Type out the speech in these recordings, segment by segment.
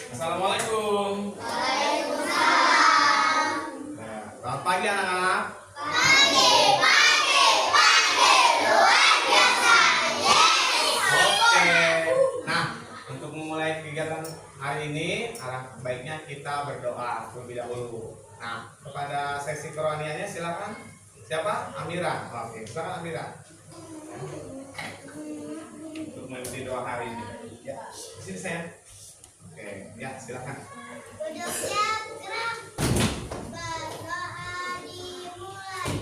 Assalamualaikum. Waalaikumsalam. Nah, selamat pagi anak-anak. Pagi. Luar biasa. Oke. Nah, untuk memulai kegiatan hari ini, alangkah baiknya kita berdoa terlebih dahulu. Nah, kepada sesi kerohaniannya silakan. Siapa? Amira. Oke, silakan Amira. Untuk mengikuti doa hari ini. Ya, di sini saya. Oke, ya silakan. Duduknya gerak. Berdoa dimulai.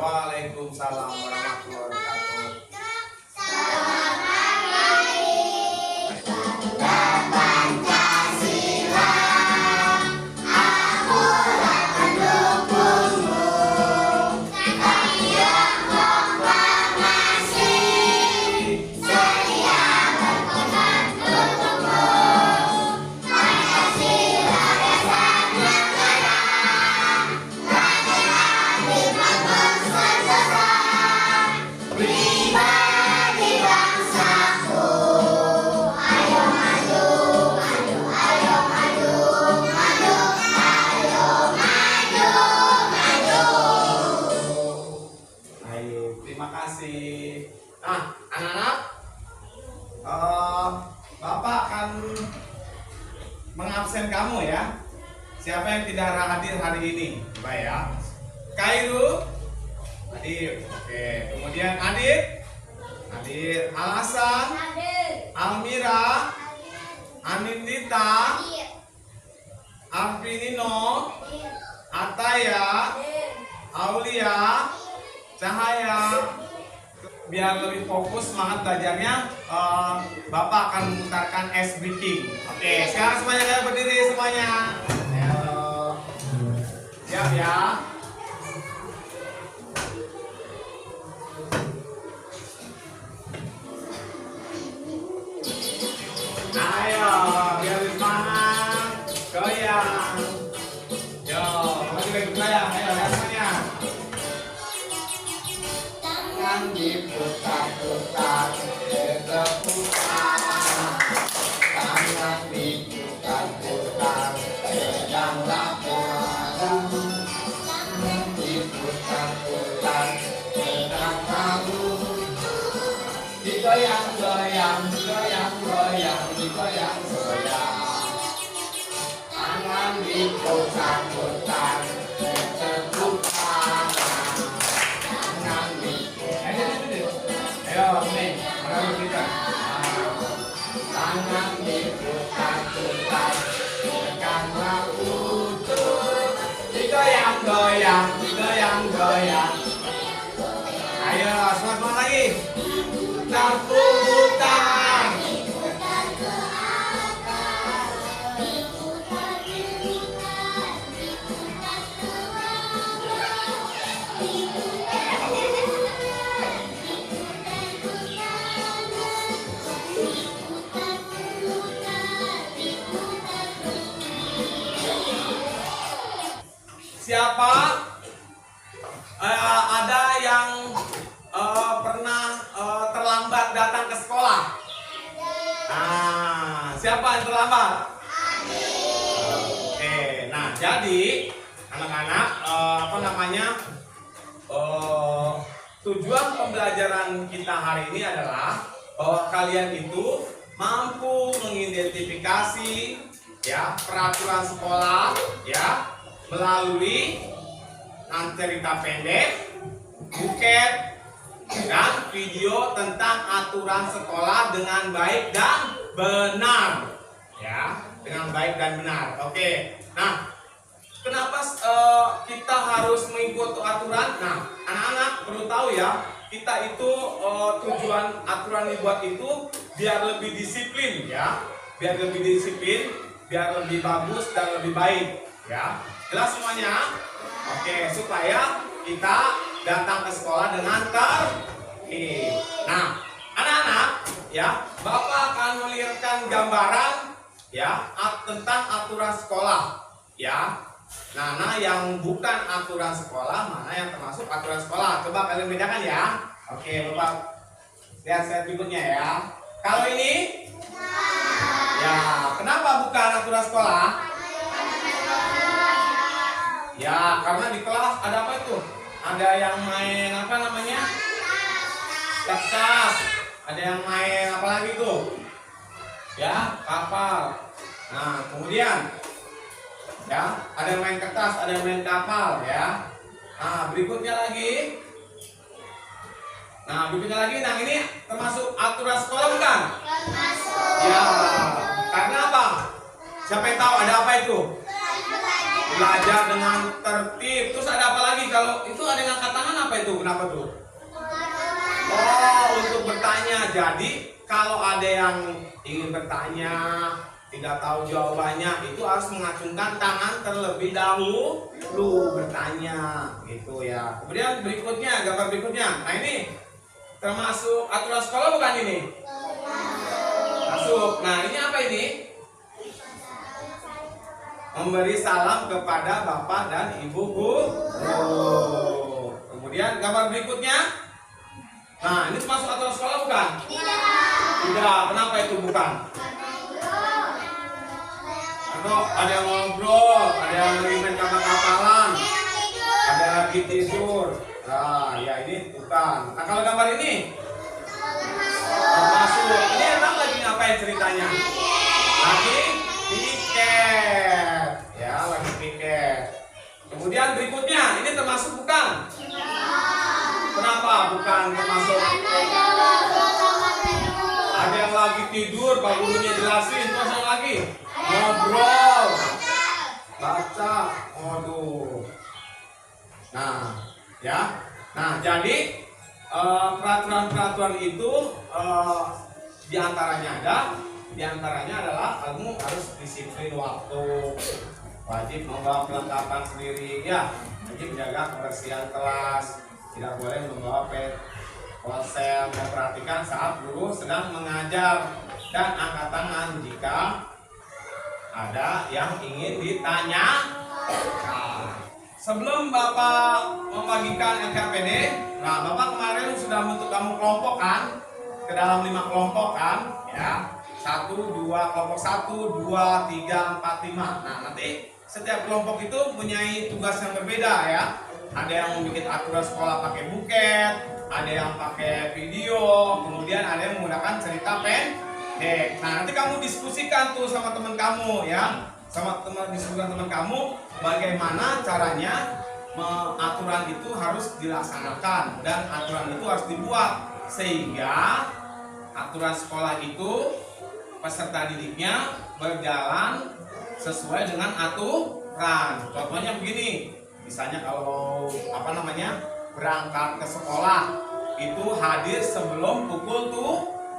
Waalaikumsalam warahmatullahi wabarakatuh. Terima kasih. Nah, anak-anak, Bapak akan mengabsen kamu ya. Siapa yang tidak hadir hari ini? Baik ya. Kairu hadir. Oke. Kemudian Adit hadir. Alasan, Almira, Anindita, Arvinino, Ataya, Aulia, Cahaya. Biar lebih fokus semangat belajarnya, Bapak akan memutarkan ice breaking. Oke, sekarang semuanya kalian berdiri semuanya. Ayo. Siap ya. Ayo, biar lebih semangat. Goyang. Yo, kamu juga ikut goyang. Ayo, lihat semuanya. Tangan diputar-putar, berputar. Tangan diputar-putar, pedanglah berang. Tangan diputar-putar, pedang kamu. Digoyang-goyang, goyang-goyang, digoyang-goyang. Tangan diputar-putar, bertepuk tangan. Tangan diputar. Ayo, nih, mana kita? Tangan diputar-putar, tegaklah utuh. Digoyang-goyang, digoyang-goyang. Ayo, semangat lagi. Putar-putar. siapa ada yang pernah terlambat datang ke sekolah? Nah, siapa yang terlambat? Oke, nah jadi anak-anak tujuan pembelajaran kita hari ini adalah bahwa kalian itu mampu mengidentifikasi ya peraturan sekolah ya melalui cerita pendek, buket, dan video tentang aturan sekolah dengan baik dan benar ya, dengan baik dan benar. Oke, nah kenapa kita harus mengikuti aturan? Nah, anak-anak perlu tahu ya, kita itu tujuan aturan dibuat itu biar lebih disiplin ya, biar lebih disiplin, biar lebih bagus dan lebih baik ya. Jelas semuanya? Oke, supaya kita datang ke sekolah dengan tertib. Nah, anak-anak ya, Bapak akan melihatkan gambaran ya tentang aturan sekolah ya. Nah, yang bukan aturan sekolah, mana yang termasuk aturan sekolah? Coba kalian bedakan ya. Oke, Bapak lihat slide berikutnya ya. Kalau ini, ya, kenapa bukan aturan sekolah? Ya, karena di kelas ada apa itu? Ada yang main apa namanya? Kertas. Ada yang main apa lagi tuh? Ya, kapal. Nah, kemudian ya, ada yang main kertas, ada yang main kapal ya. Nah, berikutnya lagi. Nah, ini termasuk aturan sekolah bukan? Termasuk. Ya, karena apa? Siapa yang tahu ada apa itu? Belajar dengan tertib. Terus ada apa lagi? Kalau itu ada yang angkat tangan apa itu? Kenapa tuh? Oh, untuk bertanya. Jadi kalau ada yang ingin bertanya, tidak tahu jawabannya, itu harus mengacungkan tangan terlebih dahulu bertanya, gitu ya. Kemudian berikutnya, gambar berikutnya. Nah, ini termasuk aturan sekolah bukan ini? Masuk. Nah, ini apa ini? Memberi salam kepada Bapak dan Ibu guru. Kemudian gambar berikutnya. Nah, ini termasuk aturan sekolah bukan? Tidak. Kenapa itu bukan? Atau ada yang ngobrol, ada yang main kapal-kapalan, ada yang lagi tidur. Nah, ya ini bukan. Nah, kalau gambar ini termasuk. Ini emang lagi ngapain ceritanya? Lagi piket. Ya, lagi piket. Kemudian berikutnya, ini termasuk bukan? Kenapa bukan termasuk? Ada yang lagi tidur, Pak gurunya jelasin, terus yang lagi ngobrol, baca, waduh. Nah, ya. Nah, jadi peraturan-peraturan itu diantaranya adalah kamu harus disiplin waktu, wajib membawa perlengkapan sendiri, ya, wajib menjaga kebersihan kelas, tidak boleh membawa ponsel, memperhatikan saat guru sedang mengajar, dan angkat tangan jika ada yang ingin ditanyakan. Sebelum Bapak membagikan LKPD, nah Bapak kemarin sudah membentuk kamu kelompok kan, ke dalam 5 kelompok kan, ya, 1, 2, kelompok 1, 2, 3, 4, 5. Nah nanti setiap kelompok itu punya tugas yang berbeda ya. Ada yang membuat aturan sekolah pakai buket, ada yang pakai video, kemudian ada yang menggunakan cerita pendek. Nah nanti kamu diskusikan tuh sama teman kamu ya, diskusikan teman kamu bagaimana caranya aturan itu harus dilaksanakan dan aturan itu harus dibuat sehingga aturan sekolah itu peserta didiknya berjalan sesuai dengan aturan. Contohnya begini, misalnya kalau berangkat ke sekolah itu hadir sebelum pukul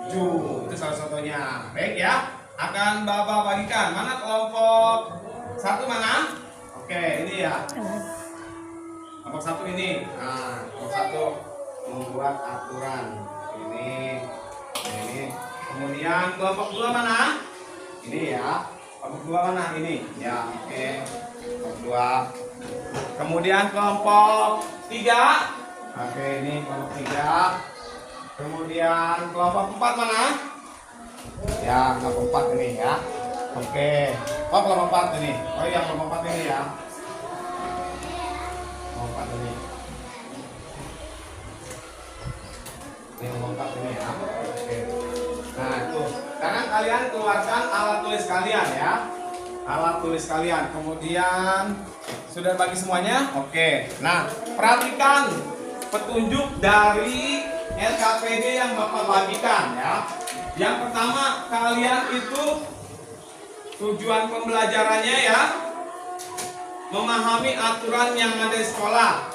7, itu salah satunya. Baik ya, akan Bapak bagikan. Mana kelompok 1 mana? Oke, ini ya. Kelompok 1 ini. Nah, kelompok 1 membuat aturan. Ini. Kemudian kelompok 2 mana? Ini ya. Kelompok 2 mana? Ini. Ya, oke. Kelompok 2. Kemudian kelompok 3. Oke, ini kelompok 3. Kemudian kelompok 4 mana? Ya, kelompok 4 ini ya. Oke. Oh, kelompok 4 ini. Oh iya, kelompok 4 ini ya. Kelompok 4 ini. Ini kelompok 4 ini ya. Oke. Nah, itu. Sekarang kalian keluarkan alat tulis kalian ya. Alat tulis kalian. Kemudian sudah bagi semuanya? Oke. Nah, perhatikan petunjuk dari LKPD yang Bapak bagikan ya. Yang pertama, kalian itu tujuan pembelajarannya ya, memahami aturan yang ada di sekolah,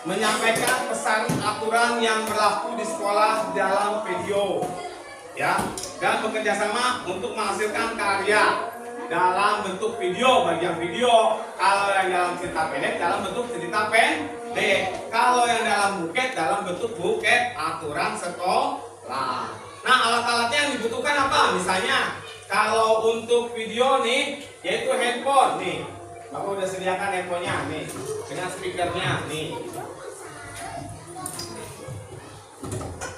menyampaikan pesan aturan yang berlaku di sekolah dalam video ya, dan bekerjasama untuk menghasilkan karya dalam bentuk video, bagian video. Kalau yang dalam cerita pendek dalam bentuk cerita pendek, kalau yang dalam buket dalam bentuk buket aturan sekolah. Nah, alat-alatnya yang dibutuhkan apa? Misalnya kalau untuk video nih, yaitu handphone nih. Aku udah sediakan handphonenya nih dengan speakernya nih.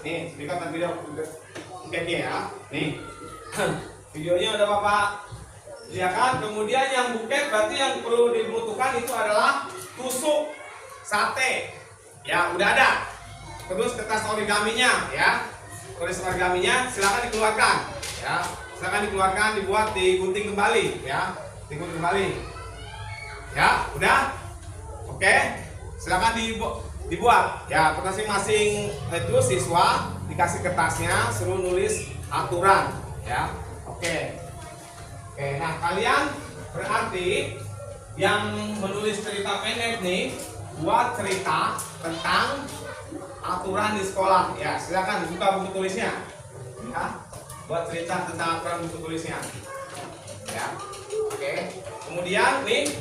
Nih, speaker dan video buketnya ya. Nih, videonya udah Bapak sediakan. Kemudian yang buket berarti yang perlu dibutuhkan itu adalah tusuk sate. Ya, udah ada. Terus kertas origaminya ya. Tulis origaminya silakan dikeluarkan ya. Silakan dikeluarkan, dibuat, digunting kembali ya. Digunting kembali. Ya, udah? Oke. Silakan dibuat. Ya, masing-masing itu siswa dikasih kertasnya, suruh nulis aturan ya. Oke. Oke, nah kalian berarti yang menulis cerita pendek nih buat cerita tentang aturan di sekolah ya. Silakan buka buku tulisnya ya, buat cerita tentang aturan buku tulisnya ya. Oke. Kemudian nih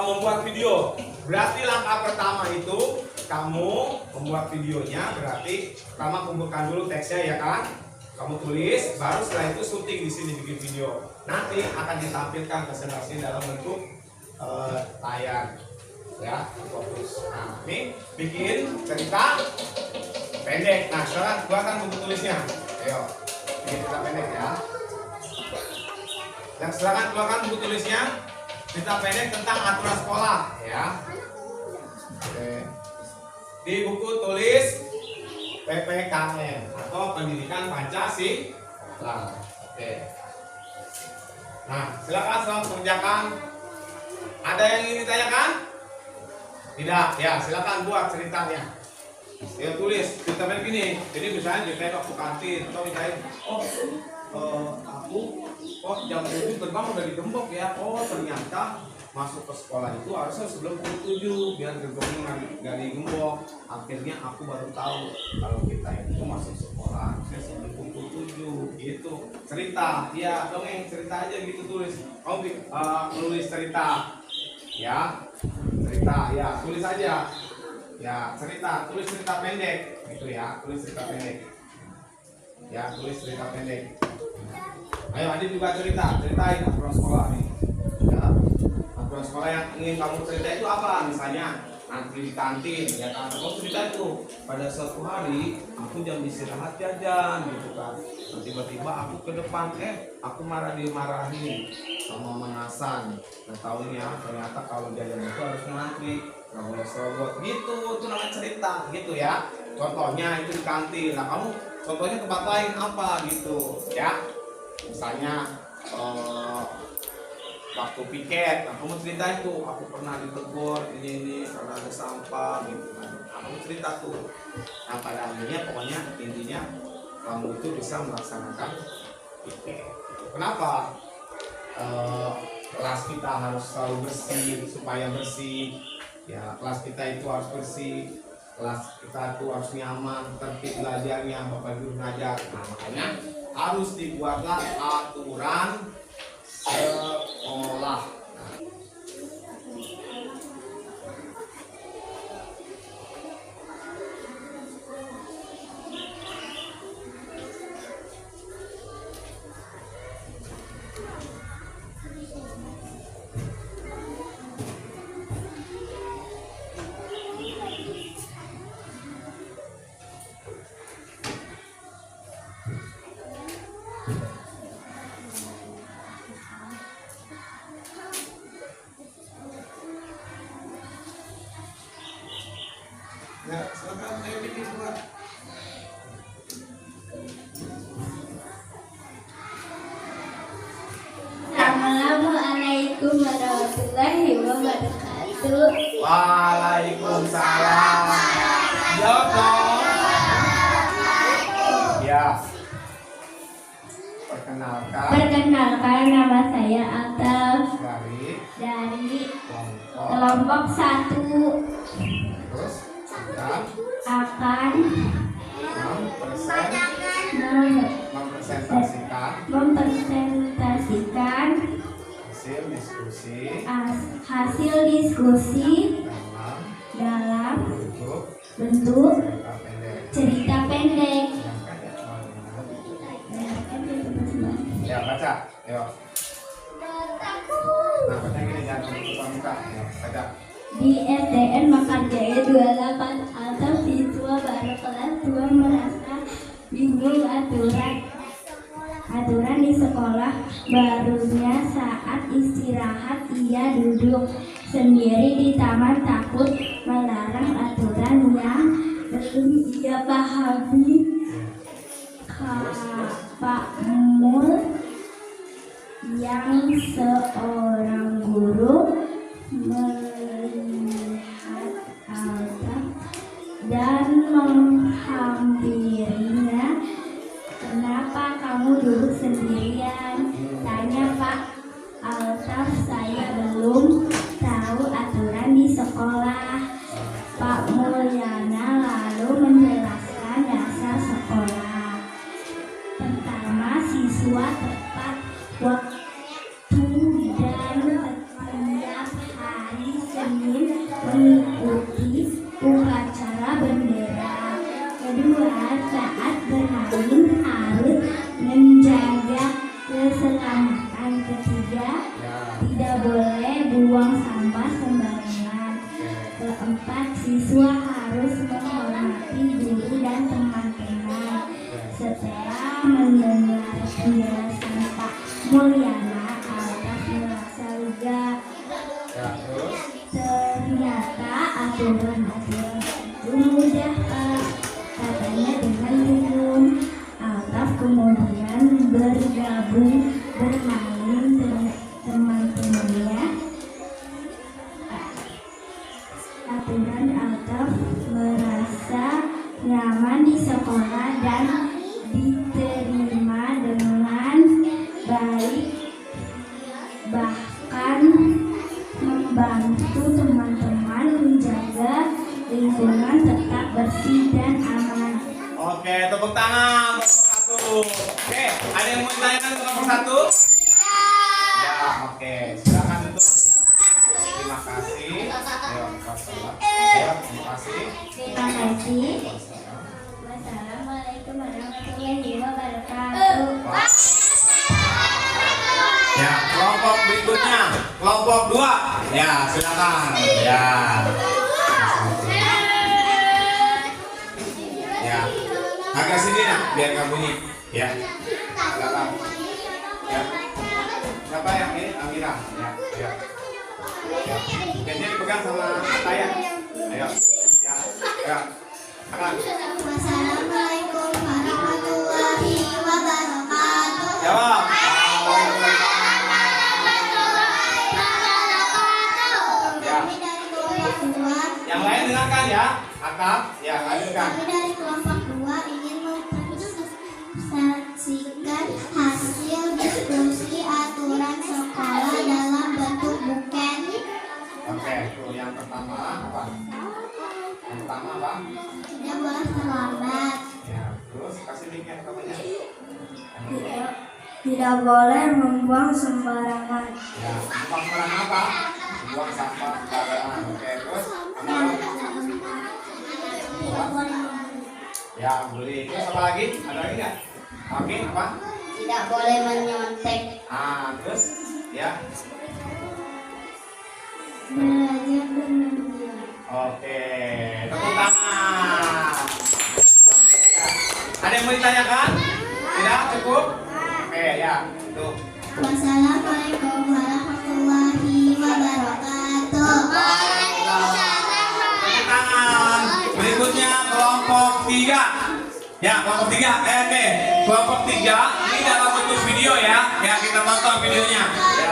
membuat video. Berarti langkah pertama itu kamu membuat videonya. Berarti pertama kumpulkan dulu teksnya ya kan, kamu tulis, baru setelah itu syuting di sini bikin video. Nanti akan ditampilkan presentasi dalam bentuk layar ya, fokus. Nah, ini bikin cerita pendek. Nah, sekarang keluarkan buku tulisnya. Ayo, bikin cerita pendek ya. Dan silakan keluarkan buku tulisnya, cerita pendek tentang aturan sekolah ya. Oke. Di buku tulis PPKN atau Pendidikan Pancasila. Oke. Nah, silakan selamat kerjakan. Ada yang ingin ditanyakan? Tidak, ya silakan buat ceritanya. Ya tulis, cerita begini. Jadi misalnya ceritanya waktu kantin atau misalnya, aku jam 7 terbang udah digembok ya. Oh ternyata masuk ke sekolah itu harusnya sebelum pukul 7 biar gerbongnya nggak digembok. Akhirnya aku baru tahu kalau kita itu masuk sekolah harusnya sebelum pukul 7 gitu. Cerita, ya dongeng cerita aja gitu tulis. Nulis cerita. Ya, cerita ya, tulis aja. Ya, cerita, tulis cerita pendek gitu ya, tulis cerita pendek. Ya, tulis cerita pendek. Ayo Adit juga ceritain aturan sekolah nih. Ya, aturan sekolah yang ingin kamu cerita itu apa? Misalnya nanti di kantin, ya kan? Kamu cerita itu pada suatu hari aku jam istirahat jajan gitu kan. Nah, tiba-tiba aku ke depan, aku dimarahin sama Manasan. Nah tahunya ternyata kalau jajan itu harus ngantri, nggak boleh serobot gitu. Itu namanya cerita gitu ya. Contohnya itu di kantin. Nah kamu contohnya tempat lain apa gitu ya. Misalnya waktu piket, nah kamu cerita itu aku pernah ditegur ini karena ada sampah gitu kan. Nah, kamu cerita tuh. Nah pada akhirnya pokoknya intinya kamu itu bisa melaksanakan piket. Kenapa? Kelas kita harus selalu bersih supaya bersih. Ya kelas kita itu harus bersih. Kelas kita itu harus nyaman, tertib belajarnya, Bapak Guru ngajar. Nah makanya harus dibuatlah aturan sekolah. warahmatullahi wabarakatuh. Waalaikumsalam. Jawab dong. Ya. Perkenalkan, nama saya Ataf Dari kelompok 1. terus kita Akan mempresentasikan hasil diskusi dalam bentuk cerita pendek. Ya, baca. Ayo. Nah, baca gini jangan lupa muka. Ya, baca. Di SDN Mekar Jaya 28, Ataf siswa baru kelas 2 merasa bingung aturan di sekolah barunya. Saat istirahat ia duduk sendiri di taman, takut melarang aturan yang belum ia pahami. Pak Mul yang seorang guru melihat Altaf dan menghampirinya. "Kenapa kamu duduk sendirian?" tanya Pak Altaf. "Saya belum tahu aturan di sekolah." Pak Mulyana lalu menjelaskan dasar sekolah. Pertama, siswa tepat waktu dan setiap hari Senin mengikuti upacara bendera. Kedua, saat bermain harus menjaga keselamatan. Ketiga, tidak boleh buang sampah sembarangan. Keempat, siswa harus menghormati guru dan teman-teman. Setelah mendengar penjelasan Pak Mulyana, Altaf merasa lega. Ternyata aturan-aturan itu mudah, Pak, katanya dengan senyum. Altaf kemudian bergabung bermain dengan teman-temannya. Aturan Altaf merasa nyaman di sekolah dan diterima dengan baik, bahkan membantu teman-teman menjaga lingkungan tetap bersih dan aman. Oke, tepuk tangan untuk satu. Oke, ada yang mau ditanyakan untuk nomor 1? Ya, oke. Silakan duduk. Terima kasih. Ayo, wassalam. Ayo, terima kasih. Terima kasih. Wassalamualaikum warahmatullahi wabarakatuh. Ya, kelompok berikutnya, kelompok 2. Ya, silakan. Ya. Ya. Agak sini nak, biar nggak bunyi. Ya. Silakan. Ya. Siapa yang ini? Amira. Ya. Ya. Ya. Kayaknya dipegang sama saya. Ayo. Ya. Ya. Akan. Wassalamualaikum warahmatullahi wabarakatuh. Jawab. Ya. Kami dari kelompok 2. Yang lain dengarkan ya. Akal. Ya, lanjutkan. Kami dari kelompok 2 ingin mempresentasikan hasil diskusi aturan sekolah dalam bentuk buken. Oke, tuh yang pertama apa? Yang pertama apa? Tidak boleh terlambat. Ya, terus kasih linknya ke temannya. Yang kedua. Tidak boleh membuang sembarangan. Ya, buang sembarangan apa? Buang sampah sembarangan. Oke, terus ya, boleh. Terus apa lagi? Ada lagi nggak? Oke, apa? Tidak boleh menyontek. Terus ya. Belajar dengan diam. Oke, tepuk tangan. Ada yang mau ditanyakan? Tidak, cukup? Oke, ya. Tuh. Wassalamualaikum warahmatullahi wabarakatuh. Tepuk tangan. Berikutnya kelompok 3. Ya, kelompok 3. Oke. Kelompok 3 ini dalam bentuk video ya. Ya, kita tonton videonya. Ya.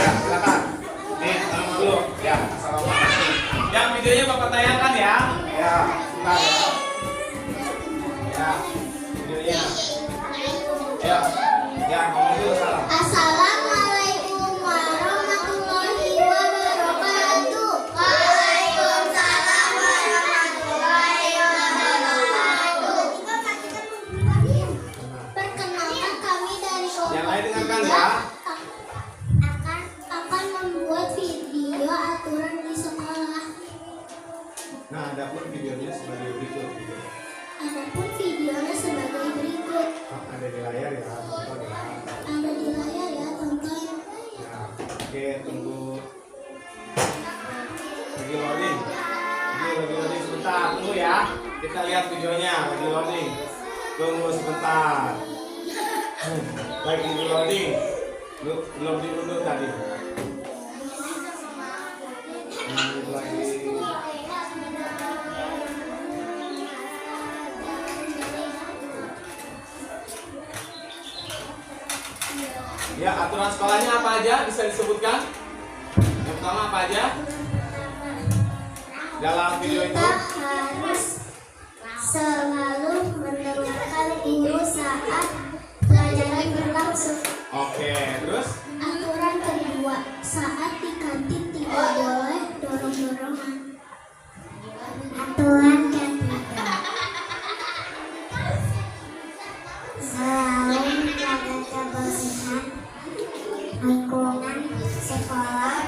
Ya, silakan. Nih, salam dulu. Ya, assalamualaikum. Yang videonya Bapak tayangkan ya. Ya, bentar ya. Ya, videonya. Ya, ya, ngomong dulu salam. Assalamualaikum warahmatullahi wabarakatuh. Waalaikumsalam warahmatullahi wabarakatuh. Perkenalkan kami dari Yang lain dengarkan ya. akan membuat video aturan di sekolah. Nah, adapun videonya sebagai berikut. Adapun videonya sebagai berikut. Ada di layar ya, tonton ya. Ada di layar ya, tonton. Ya, oke, tunggu. Lagi loading. Lagi loading sebentar, tunggu ya. Kita lihat videonya, lagi loading. Tunggu sebentar. Lagi loading. Belum diunduh tadi. Lagi. Ya, aturan sekolahnya apa aja bisa disebutkan? Yang pertama apa aja? Dalam video itu Kita harus selalu mendengarkan guru saat pelajaran berlangsung. oke, terus Aturan kedua, saat di kantin tidak boleh dorong-dorongan. Aturan ketiga, selalu menjaga kebersihan lingkungan sekolah,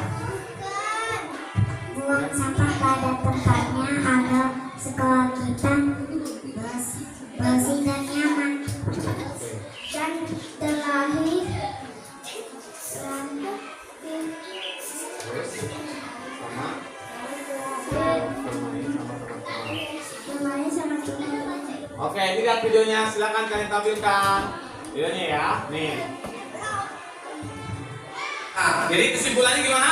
buang sampah pada tempatnya agar sekolah kita bersih dan nyaman. Dan terakhir, terus sama bermain sama teman-teman. oke, ini lihat videonya, silakan kalian tampilkan videonya ya. Nih. Nah, jadi kesimpulannya gimana?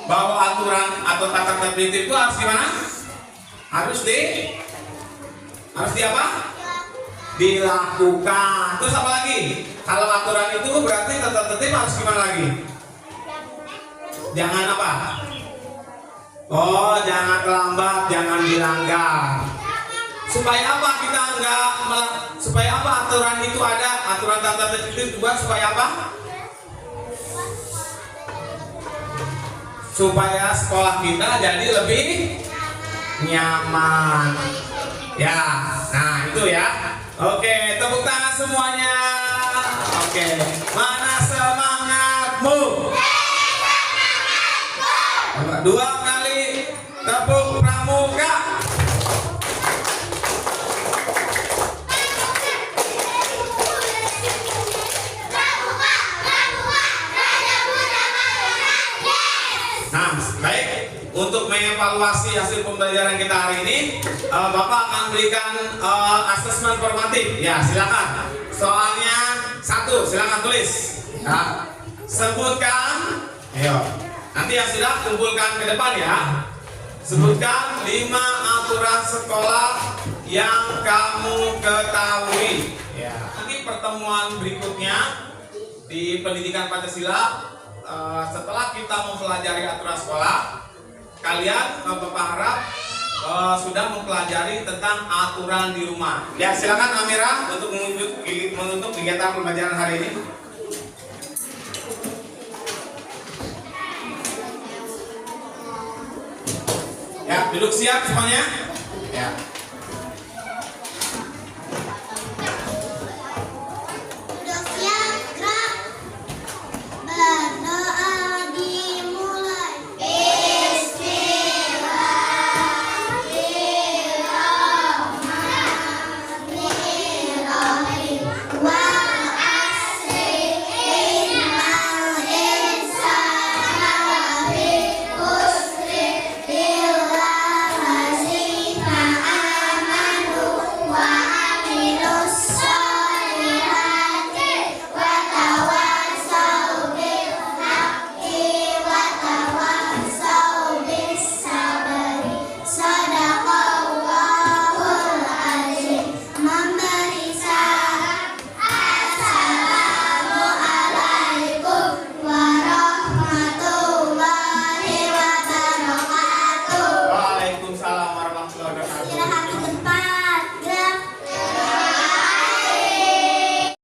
Bahwa aturan atau tata tertib itu harus gimana? Harus di apa? Dilakukan. Terus apa lagi? Kalau aturan itu berarti tata tertib harus gimana lagi? Jangan apa? Oh, jangan terlambat, jangan dilanggar. Supaya apa kita supaya apa aturan itu ada, aturan tata tertib itu dibuat supaya apa? Supaya sekolah kita jadi lebih nyaman. Ya, nah itu ya. Oke, tepuk tangan semuanya. Oke, mana semangatmu? Dua kali tepuk pramuka. Nah, baik. Untuk mengevaluasi hasil pembelajaran kita hari ini, Bapak akan berikan asesmen formatif. Ya, silakan. Soalnya 1, silakan tulis. Ya. Sebutkan, ayo. Nanti yang sudah kumpulkan ke depan ya. Sebutkan 5 aturan sekolah yang kamu ketahui. Ya. Nanti pertemuan berikutnya di Pendidikan Pancasila, setelah kita mempelajari aturan sekolah, kalian Bapak harap sudah mempelajari tentang aturan di rumah. Ya, silakan Amira untuk menutup kegiatan pembelajaran hari ini. Ya, duduk siap semuanya. Ya.